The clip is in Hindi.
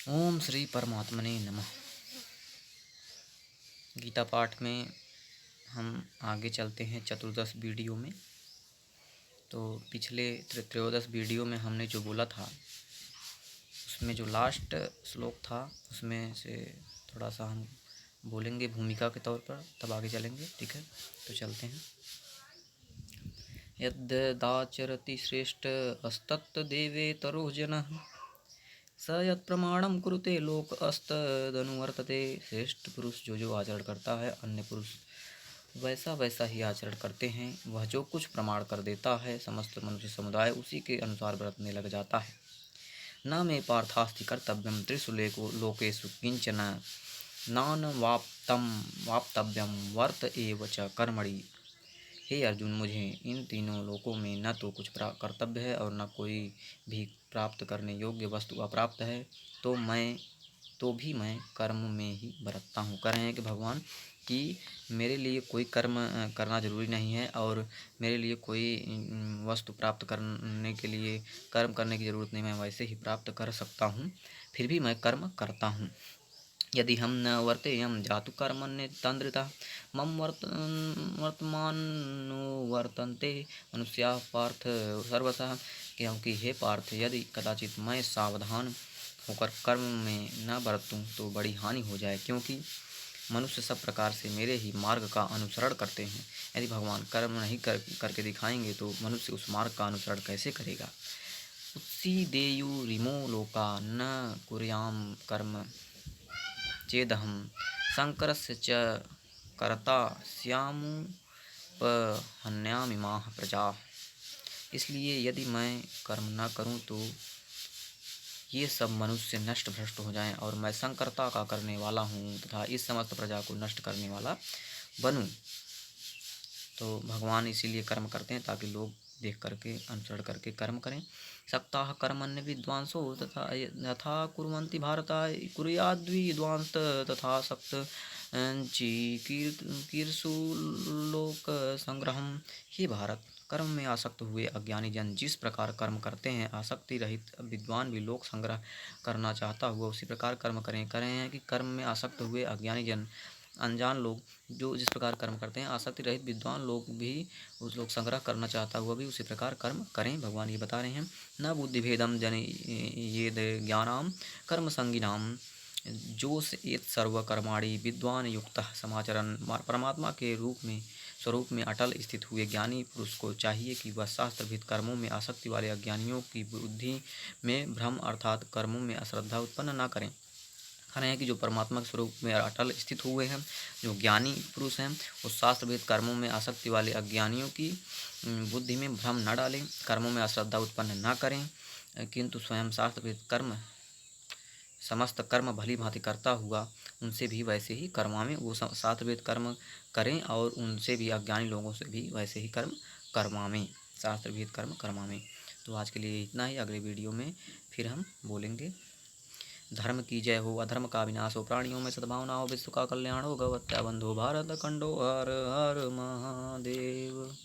ओम श्री परमात्मने नमः। गीता पाठ में हम आगे चलते हैं चतुर्दश वीडियो में। तो पिछले त्रयोदश वीडियो में हमने जो बोला था उसमें जो लास्ट श्लोक था उसमें से थोड़ा सा हम बोलेंगे भूमिका के तौर पर, तब आगे चलेंगे। ठीक है, तो चलते हैं। यद्दाचरति श्रेष्ठ अस्तत्त देवे तरो जनः स यत् प्रमाणम कुरुते लोक अस्तदनुवर्तते। श्रेष्ठ पुरुष जो आचरण करता है अन्य पुरुष वैसा वैसा ही आचरण करते हैं। वह जो कुछ प्रमाण कर देता है समस्त मनुष्य समुदाय उसी के अनुसार बरतने लग जाता है। न मे पार्थास्ति कर्तव्यम त्रिषु लोकेषु किंचन नान वाप्तव्यम वर्त एव च कर्मणि। हे अर्जुन, मुझे इन तीनों लोकों में न तो कुछ कर्तव्य है और न कोई भी प्राप्त करने योग्य वस्तु अप्राप्त है, तो भी मैं कर्म में ही बरतता हूँ। कह रहे हैं कि भगवान कि मेरे लिए कोई कर्म करना जरूरी नहीं है और मेरे लिए कोई वस्तु प्राप्त करने के लिए कर्म करने की ज़रूरत नहीं, मैं वैसे ही प्राप्त कर सकता हूँ, फिर भी मैं कर्म करता हूँ। यदि हम न वर्तेयम जातु कर्मण्य तंद्रिता मम वर्तमानो वर्तन्ते मनुष्या पार्थ सर्वशः। क्योंकि हे पार्थ, यदि कदाचित मैं सावधान होकर कर्म में न बरतूं तो बड़ी हानि हो जाए, क्योंकि मनुष्य सब प्रकार से मेरे ही मार्ग का अनुसरण करते हैं। यदि भगवान कर्म नहीं करके दिखाएंगे तो मनुष्य उस मार्ग का अनुसरण कैसे करेगा। उत्सी देयु रिमो लोका न कुर्याम कर्म चेदहम शंकरस्य च कर्ता स्यामुपहन्यामिमाः प्रजा। इसलिए यदि मैं कर्म न करूं तो ये सब मनुष्य नष्ट भ्रष्ट हो जाएं और मैं संकर्ता का करने वाला हूँ तथा इस समस्त प्रजा को नष्ट करने वाला बनूं। तो भगवान इसीलिए कर्म करते हैं ताकि लोग देख करके अनुसरण करके कर्म करें। सक्ताः कर्मण्य विद्वांसो तथा यथा कुर्वन्ति भारता कुर्याद्विद्वांस तथा सक्त कीर्षु लोक संग्रहम। हे भारत, कर्म में आसक्त हुए अज्ञानी जन जिस प्रकार कर्म करते हैं, आसक्ति रहित विद्वान भी लोक संग्रह करना चाहता हुआ उसी प्रकार कर्म करें। कह रहे हैं कि कर्म में आसक्त हुए अज्ञानी जन अनजान लोग जो जिस प्रकार कर्म करते हैं, आसक्ति रहित विद्वान लोग भी उस लोग संग्रह करना चाहता हुआ भी उसी प्रकार कर्म करें। भगवान ये बता रहे हैं न बुद्धि भेदम जन ये ज्ञानाम कर्म संगिनाम जोश एत सर्व कर्माणि विद्वान युक्त समाचरण। परमात्मा के स्वरूप में अटल स्थित हुए ज्ञानी पुरुष को चाहिए कि वह शास्त्रविद कर्मों में आसक्ति वाले अज्ञानियों की बुद्धि में भ्रम अर्थात कर्मों में अश्रद्धा उत्पन्न न करें। कह रहे हैं कि जो परमात्मा के स्वरूप में अटल स्थित हुए हैं, जो ज्ञानी पुरुष हैं, उस शास्त्रविद कर्मों में आसक्ति वाले अज्ञानियों की बुद्धि में भ्रम न डालें, कर्मों में अश्रद्धा उत्पन्न न करें, किंतु स्वयं शास्त्रविद कर्म समस्त कर्म भली भांति करता हुआ उनसे भी वैसे ही कर्मावें। वो शास्त्रविद कर्म करें और उनसे भी अज्ञानी लोगों से भी वैसे ही कर्म करवावें, शास्त्रविद कर्म करवावें। तो आज के लिए इतना ही। अगले वीडियो में फिर हम बोलेंगे। धर्म की जय हो, अधर्म का विनाश हो, प्राणियों में सद्भावना हो, विश्व का कल्याण हो, गवत्या बंधो भारत खंडो। हर हर महादेव।